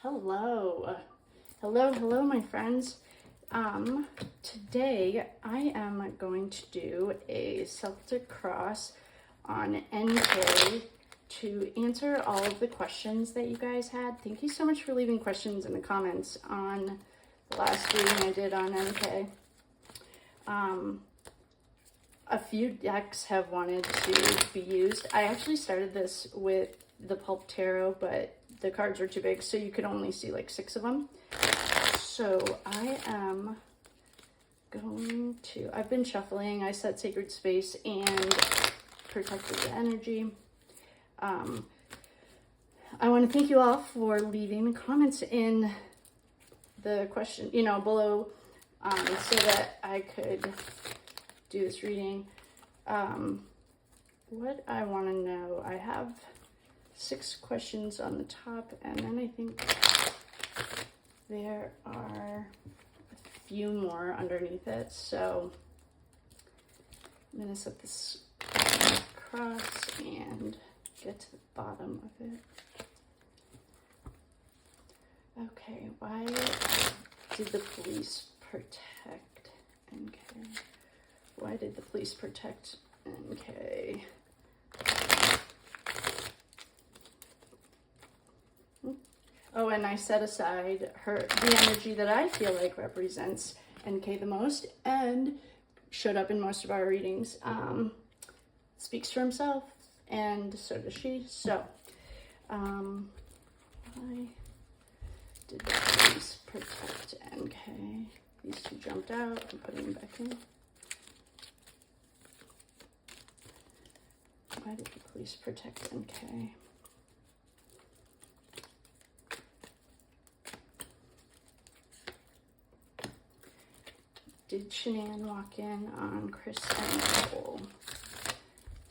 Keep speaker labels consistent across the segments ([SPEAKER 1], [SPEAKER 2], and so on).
[SPEAKER 1] Hello. Hello, my friends. Today I am going to do a Celtic Cross on NK to answer all of the questions that you guys had. Thank you so much for leaving questions in the comments on the last reading I did on NK. A few decks have wanted to be used. I actually started this with the Pulp Tarot, but the cards were too big, so you could only see like 6 of them. So I am going to, I've been shuffling. I set sacred space and protected the energy. I want to thank you all for leaving comments in the question, below, so that I could do this reading. What I want to know, I have 6 questions on the top, and then I think there are a few more underneath it. So I'm going to set this across and get to the bottom of it. Okay, why did the police protect NK? Why did the police protect NK? Oh, and I set aside the energy that I feel like represents NK the most and showed up in most of our readings. Speaks for himself, and so does she. So, why did the police protect NK? These 2 jumped out. I'm putting them back in. Why did the police protect NK? Did Shanann walk in on Chris and Nicole?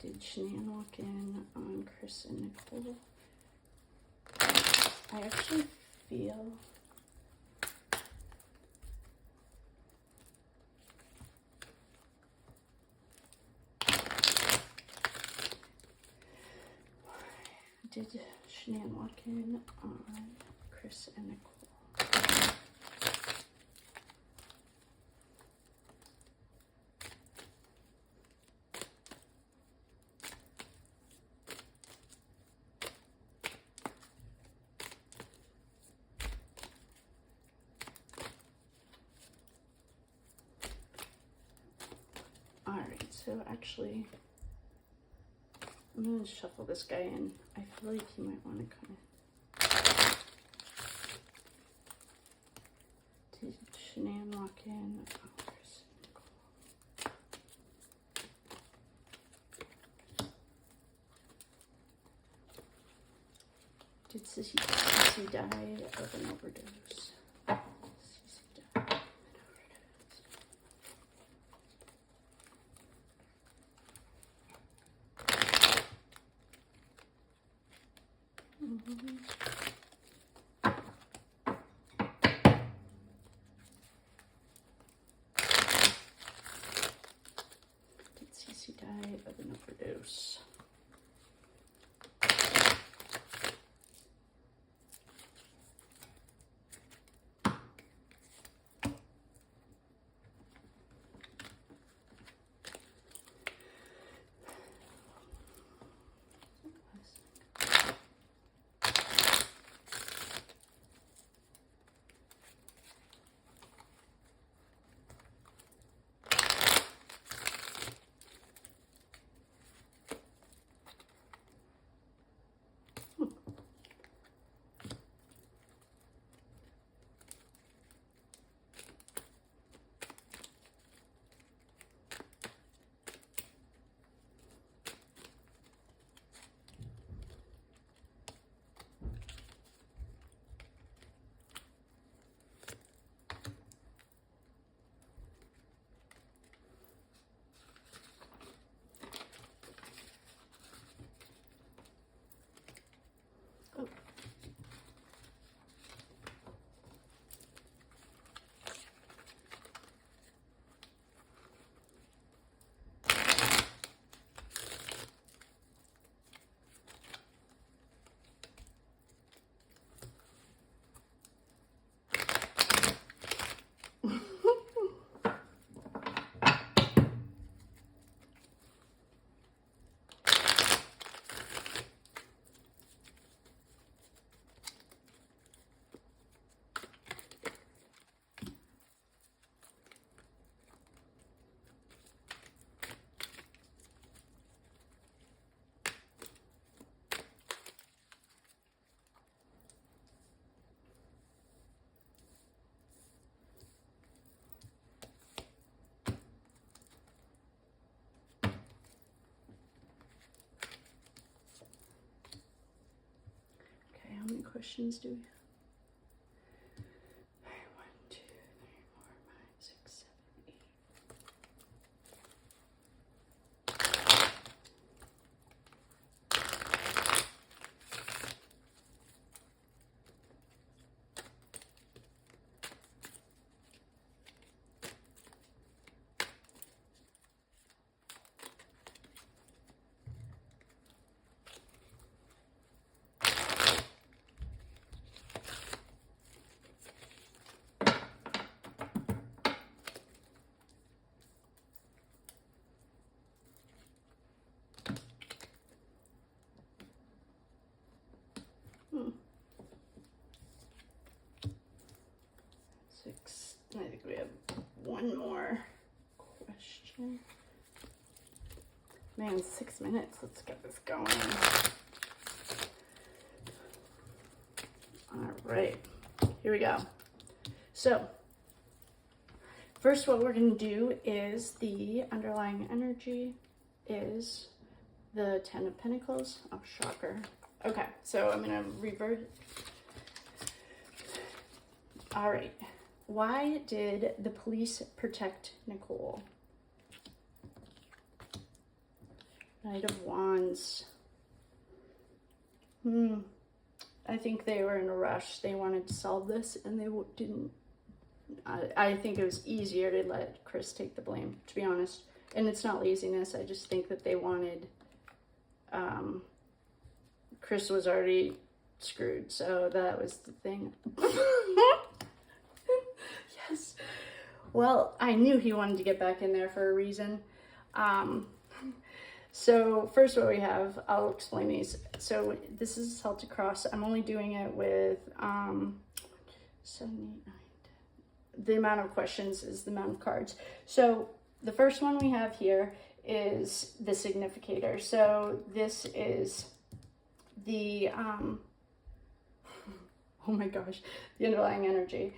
[SPEAKER 1] Did Shanann walk in on Chris and Nicole? I actually feel did Shanann walk in on Chris and Nicole? Alright, so actually, I'm going to shuffle this guy in. I feel like he might want to come in. Did Shanann walk in? Oh, Chris and Nicole. Did CeCe die of an overdose? CeCe died of an overdose. Did CeCe die of an overdose? questions do we have? 1, 2, 3, 4, 5, 6, 7, 8. Six. I think we have one more question. Man, 6 minutes. Let's get this going. All right, here we go. So, first what we're going to do is the underlying energy is the Ten of Pentacles. Oh, shocker. Okay, so I'm going to revert. All right. Why did the police protect Nicole? Knight of Wands. I think they were in a rush. They wanted to solve this and they didn't. I think it was easier to let Chris take the blame, to be honest. And it's not laziness. I just think that they wanted... Chris was already screwed, so that was the thing. Yes. Well, I knew he wanted to get back in there for a reason. So first what we have, I'll explain these. So this is a Celtic Cross. I'm only doing it with 7, 8, 9, 10. The amount of questions is the amount of cards. So the first one we have here is the significator. So this is the, oh my gosh, the underlying energy.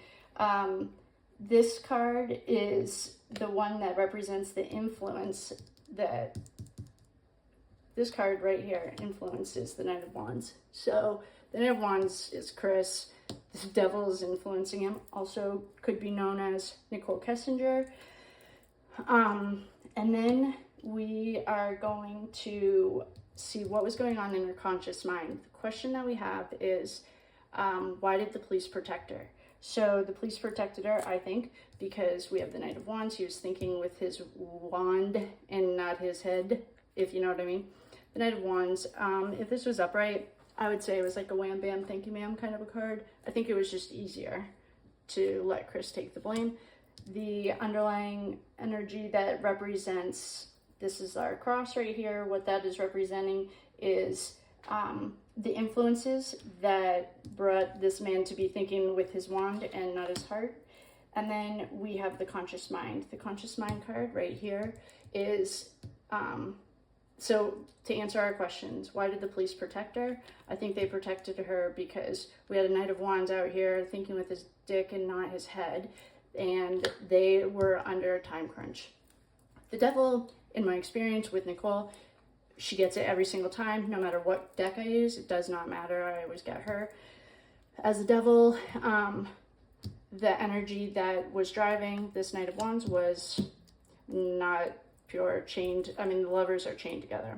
[SPEAKER 1] This card is the one that represents the influence that this card right here influences the Knight of Wands. So the Knight of Wands is Chris. This devil is influencing him. Also could be known as Nicole Kessinger. And then we are going to see what was going on in her conscious mind. The question that we have is, why did the police protect her? So the police protected her, I think, because we have the Knight of Wands. He was thinking with his wand and not his head, if you know what I mean. The Knight of Wands, if this was upright, I would say it was like a wham bam thank you ma'am kind of a card. I think it was just easier to let Chris take the blame. The underlying energy that represents, this is our cross right here, what that is representing is the influences that brought this man to be thinking with his wand and not his heart. And then we have the conscious mind. The conscious mind card right here is, so to answer our questions, why did the police protect her? I think they protected her because we had a Knight of Wands out here thinking with his dick and not his head, and they were under a time crunch. The devil, in my experience with Nicole, she gets it every single time, no matter what deck I use. It does not matter. I always get her. As the devil, the energy that was driving this Knight of Wands was not pure, chained. I mean, the lovers are chained together.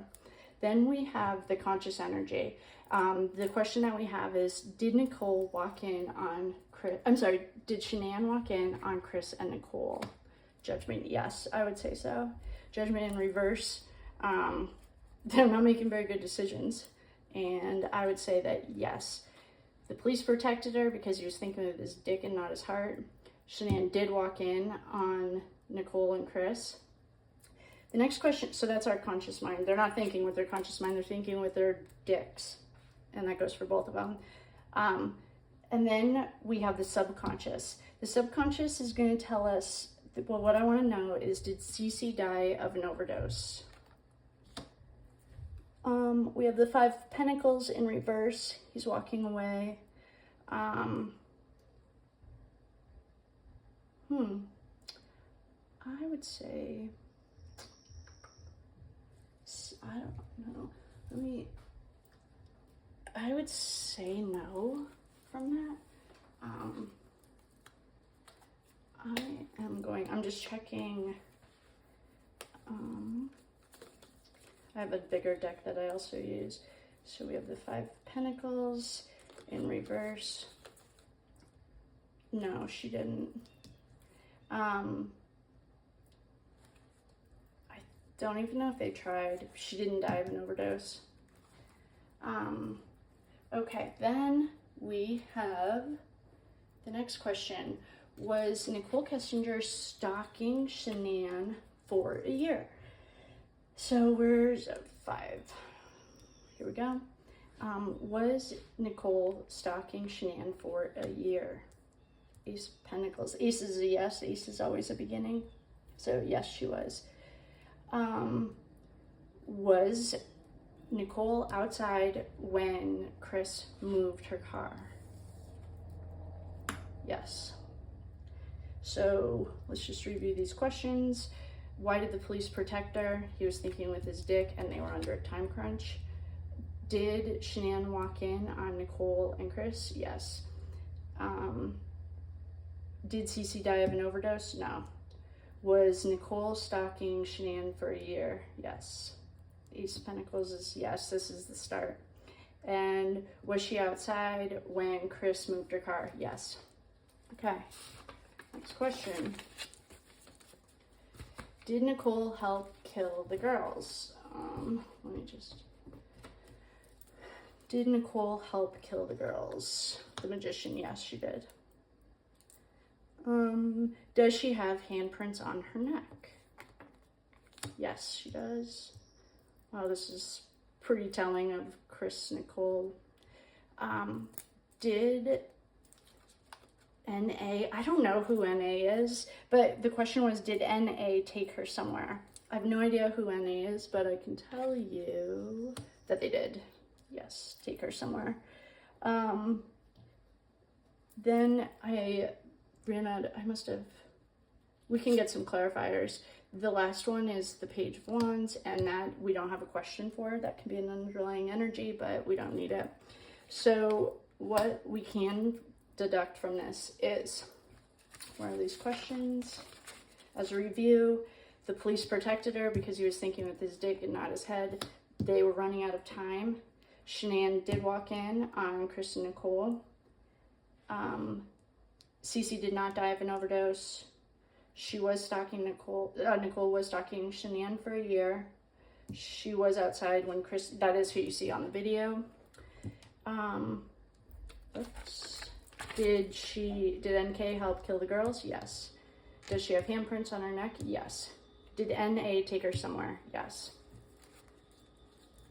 [SPEAKER 1] Then we have the conscious energy. The question that we have is, did Nicole walk in on Chris? I'm sorry, did Shanann walk in on Chris and Nicole? Judgment, yes, I would say so. Judgment in reverse. They're not making very good decisions. And I would say that yes. The police protected her because he was thinking with his dick and not his heart. Shanann did walk in on Nicole and Chris. The next question, so that's our conscious mind. They're not thinking with their conscious mind, they're thinking with their dicks. And that goes for both of them. And then we have the subconscious. The subconscious is going to tell us, well, what I want to know is, did CeCe die of an overdose? We have the 5 of Pentacles in reverse. He's walking away. I would say, I don't know. I would say no. going. I'm just checking. I have a bigger deck that I also use. So we have the 5 of Pentacles in reverse. No, she didn't. I don't even know if they tried. She didn't die of an overdose. Okay, then we have the next question. Was Nicole Kessinger stalking Shanann for a year? So where's 5? Here we go. Was Nicole stalking Shanann for a year? Ace of Pentacles. Ace is a yes. Ace is always a beginning. So yes, she was. Was Nicole outside when Chris moved her car? Yes. So let's just review these questions. Why did the police protect her? He was thinking with his dick and they were under a time crunch. Did Shanann walk in on Nicole and Chris? Yes. Did CeCe die of an overdose? No. Was Nicole stalking Shanann for a year? Yes. Ace of Pentacles is yes, this is the start. And was she outside when Chris moved her car? Yes. Okay, next question. Did Nicole help kill the girls? Let me just... Did Nicole help kill the girls? The Magician, yes, she did. Does she have handprints on her neck? Yes, she does. Wow, this is pretty telling of Chris Nicole. Did N.A., I don't know who N.A. is, but the question was, did N.A. take her somewhere? I have no idea who N.A. is, but I can tell you that they did. Yes, take her somewhere. Then I ran out, we can get some clarifiers. The last one is the Page of Wands, and that we don't have a question for. That can be an underlying energy, but we don't need it. So what we can deduct from this is, what are these questions? As a review, the police protected her because he was thinking with his dick and not his head. They were running out of time. Shanann did walk in on Chris and Nicole. CeCe did not die of an overdose. She was stalking Nicole. Nicole was stalking Shanann for a year. She was outside when Chris, that is who you see on the video. Oops. Did NK help kill the girls? Yes. Does she have handprints on her neck? Yes. Did NA take her somewhere? Yes.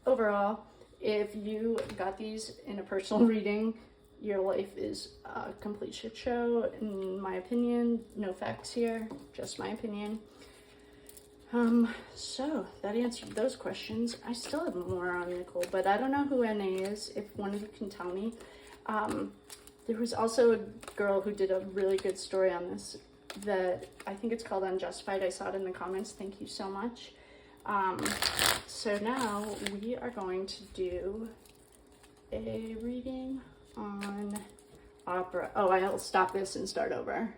[SPEAKER 1] Overall, if you got these in a personal reading, your life is a complete shit show, in my opinion. No facts here, just my opinion. So that answered those questions. I still have more on Nicole, but I don't know who NA is, if one of you can tell me. There was also a girl who did a really good story on this that I think it's called Unjustified. I saw it in the comments. Thank you so much. So now we are going to do a reading on opera. Oh, I'll stop this and start over.